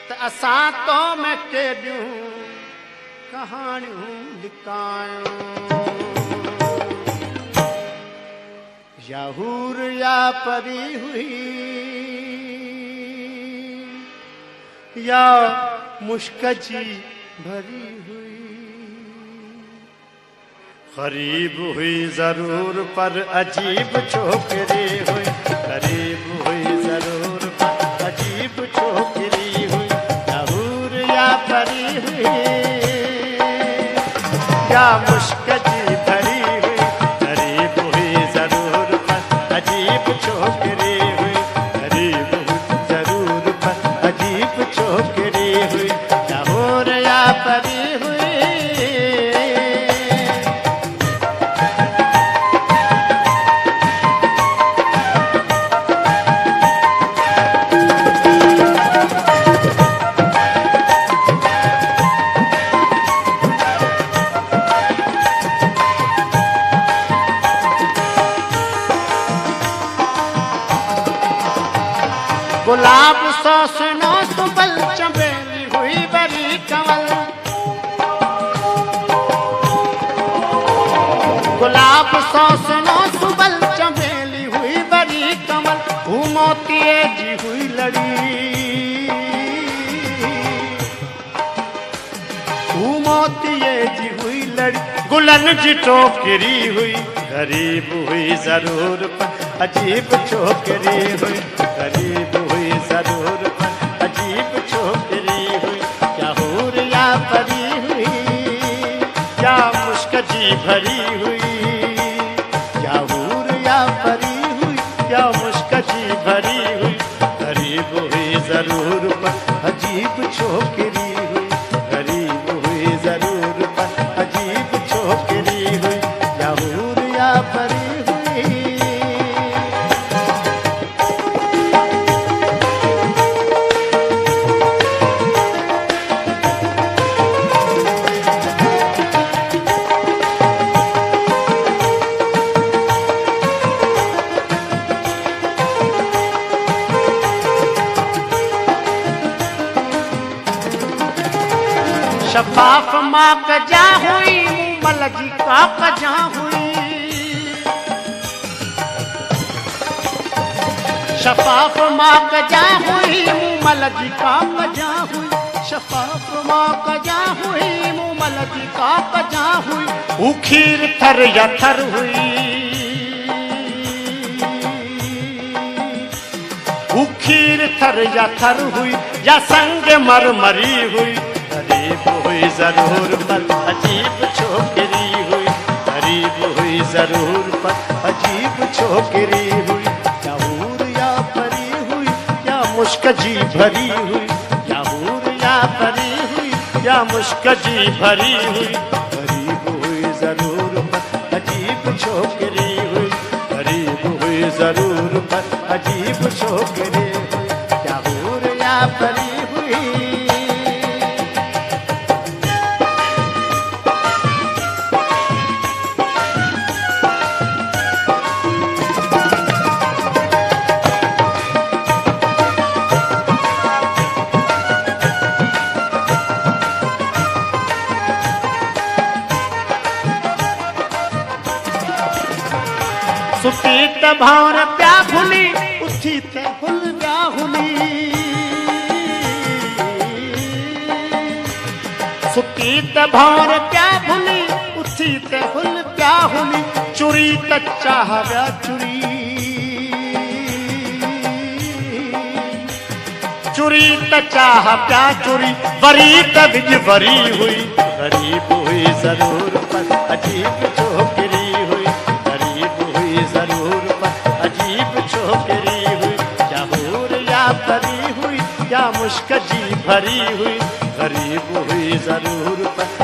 त असां तो में केॾियूं कहाणियूं लिकायूं। या हूर या परी हुई या मुश्क जी भरी हुई। गरीब हुई जरूर पर अजीब छोकरी हुई। गरीब हुई जरूर पर अजीब छोकरी हुई। या हूर या परी हुई या मुश्क जी भरी हुई। गरीब हुई जरूर पर अजीब छोकरी हुई। गरीब हुई जरूर पर अजीब छोकरी हुई। या हूर या परी हुई। गुलाब सो सुनो सुबल चमेली हुई बरी कमल। गुलाब सो सुनो सुबल चमेली हुई बरी कमल। हूँ मोतीए जी हुई लड़ी। हूँ मोतीए जी हुई लड़ी। गुलन जी टोकरी हुई। गरीब हुई जरूर पर अजीब छोकरी हुई। गरीब हुई जरूर पर अजीब छोकरी हुई। क्या हूर या परी हुई या मुश्क जी भरी हुई। क्या हूर या परी हुई या मुश्क जी भरी हुई। गरीब हुई जरूर पर अजीब छोकरी हुई। गरीब हुई जरूर पर अजीब छोकरी हुई। क्या हूर या परी शफाफ माँ कजा हुई मूमल जी का कजा हुई। शफाफ माँ कजा हुई मूमल जी का कजा हुई। शफाफ माँ कजा हुई मूमल जी का कजा हुई। वो खीर थर या थर हुई। वो खीर थर या थर हुई या संग मरमरी हुई। गरीब हुई जरूर पर अजीब छोकरी हुई। गरीब हुई जरूर पर अजीब छोकरी हुई। या हूर या परी हुई या मुश्क जी भरी हुई। या हूर या परी हुई या मुश्क जी भरी हुई। गरीब हुई जरूर पर अजीब छोकरी हुई। गरीब हुई जरूर पर अजीब छोकरी हुई। या हूर या परी हुई। सुती त भावर प्या भुली उथी त भुल प्या हुली। सुती त भावर प्या भुली उथी त भुल प्या हुली। चुरी त चाह व्या चुरी। चुरी त चाह प्या चुरी। वरी त बिज वरी हुई। गरीब हुई जरूर पर अजीब छोकरी हुई। गरीब हुई जरूर पर अजीब छोकरी हुई। या हूर या परी हुई या मुश्क जी भरी हुई। गरीब हुई जरूर पर